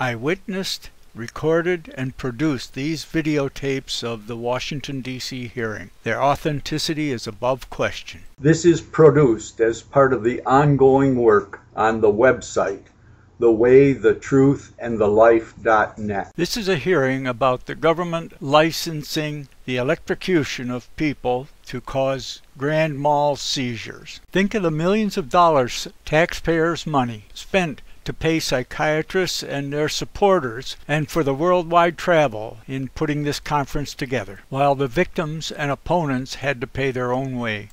I witnessed, recorded, and produced these videotapes of the Washington, D.C. hearing. Their authenticity is above question. This is produced as part of the ongoing work on the website, thewaythetruthandthelife.net. This is a hearing about the government licensing the electrocution of people to cause grand mal seizures. Think of the millions of dollars, taxpayers' money, spent to pay psychiatrists and their supporters and for the worldwide travel in putting this conference together, while the victims and opponents had to pay their own way.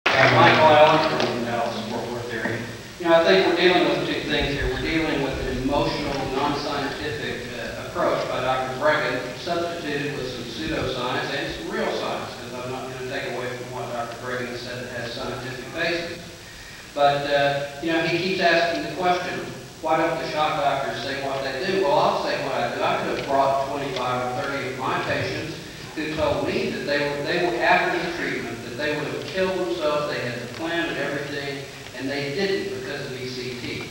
Michael Allen from Dallas-Fort Worth area. I think we're dealing with two things here. We're dealing with an emotional, non-scientific approach by Dr. Bregan, substituted with some pseudoscience and some real science, because I'm not going to take away from what Dr. Bregan said that has scientific basis. But, he keeps asking the question, why don't the shock doctors say what they do? Well, I'll say what I do. I could have brought 25 or 30 of my patients who told me that they were after the treatment, that they would have killed themselves, they had the plan and everything, and they didn't because of ECT.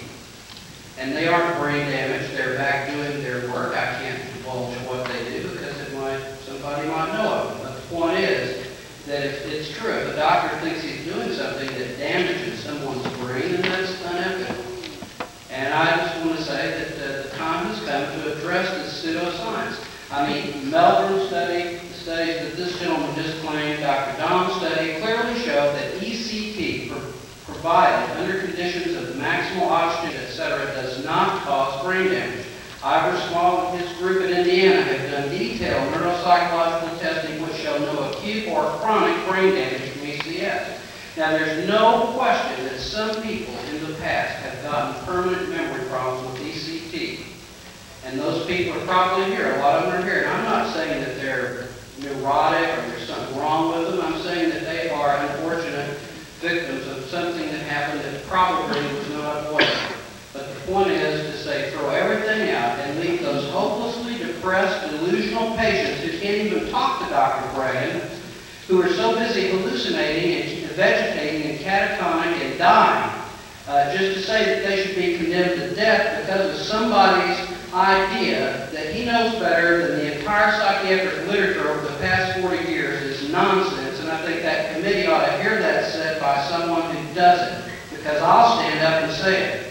And they aren't brain damaged, they're back doing their work. I can't divulge what they do because somebody might know of them. But the point is that if it's true, if a doctor thinks he's doing something that damages someone's brain, then that's unethical. And I just want to say that the time has come to address this pseudoscience. Melbourne study, the studies that this gentleman just claimed, Dr. Dom's study, clearly show that ECT provided under conditions of maximal oxygen, etc., does not cause brain damage. Ivor Small and his group in Indiana have done detailed neuropsychological testing which show no acute or chronic brain damage from ECS. Now, there's no question that some people in the past have gotten permanent memory problems with ECT. And those people are probably here. A lot of them are here. And I'm not saying that they're neurotic or there's something wrong with them. I'm saying that they are unfortunate victims of something that happened that probably was not avoidable. But the point is to say throw everything out and leave those hopelessly depressed, delusional patients who can't even talk to Dr. Bregan, who are so busy hallucinating and vegetating and catatonic and dying, just to say that they should be condemned to death because of somebody's idea that he knows better than the entire psychiatric literature over the past 40 years is nonsense. And I think that committee ought to hear that said by someone who doesn't, because I'll stand up and say it.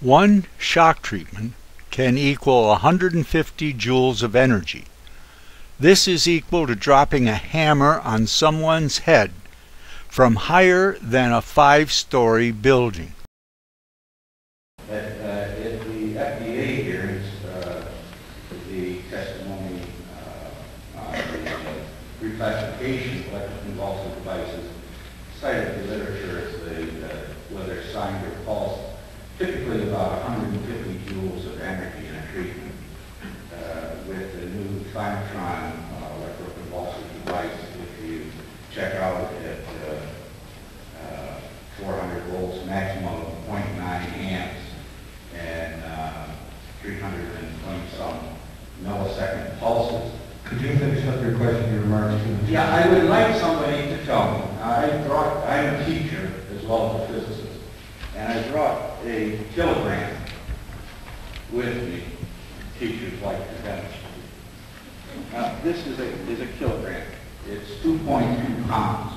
One shock treatment can equal 150 joules of energy. This is equal to dropping a hammer on someone's head from higher than a 5-story building. At the FDA hearings, the testimony on the reclassification of electroconvulsive devices cited the literature as whether it's signed or false. Typically about 150 joules of energy in a treatment. With the new Thymatron electroconvulsive device, if you check out at 400 volts, maximum of 0.9 amps, and 320-some millisecond pulses. Could you finish up your question, your remarks? Yeah, I would like somebody to tell me. I'm a teacher as well as a physicist. And I brought a kilogram with me. Teachers like to demonstrate. Now, this is a kilogram. It's 2.2 pounds.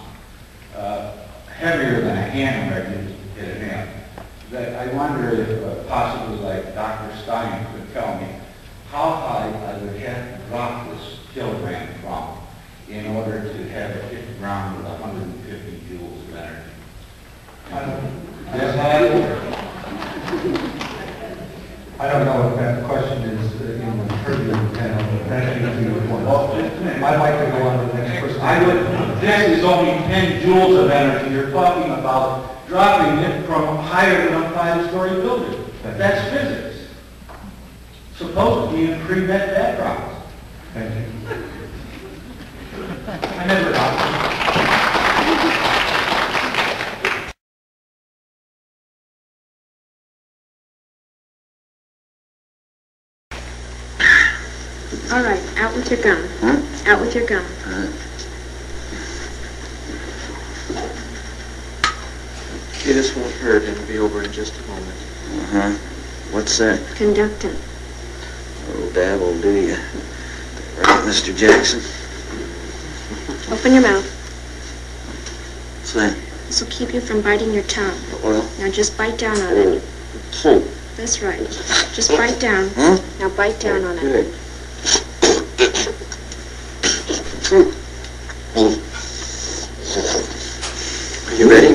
Heavier than a hammer used to hit an amp. I wonder if possibly like Dr. Stein could tell me how high I would have to drop this kilogram from in order to have it hit the ground with 150 joules of energy. I don't know if that question is in the purview of the panel, but that should be the point. I'd like to go on to the next person. This is only 10 joules of energy. You're talking about dropping it from higher than a 5-story building. That's physics. Supposedly in pre-med backgrounds. Thank you. I never got All right, out with your gum. Out with your gum. Okay, this won't hurt. It'll be over in just a moment. What's that? Conductant. Oh, that will do you. Right, Mr. Jackson. Open your mouth. What's that? This will keep you from biting your tongue. Well, Now just bite down on it. That's right. Just bite down. Now bite down on it. good. Are you ready?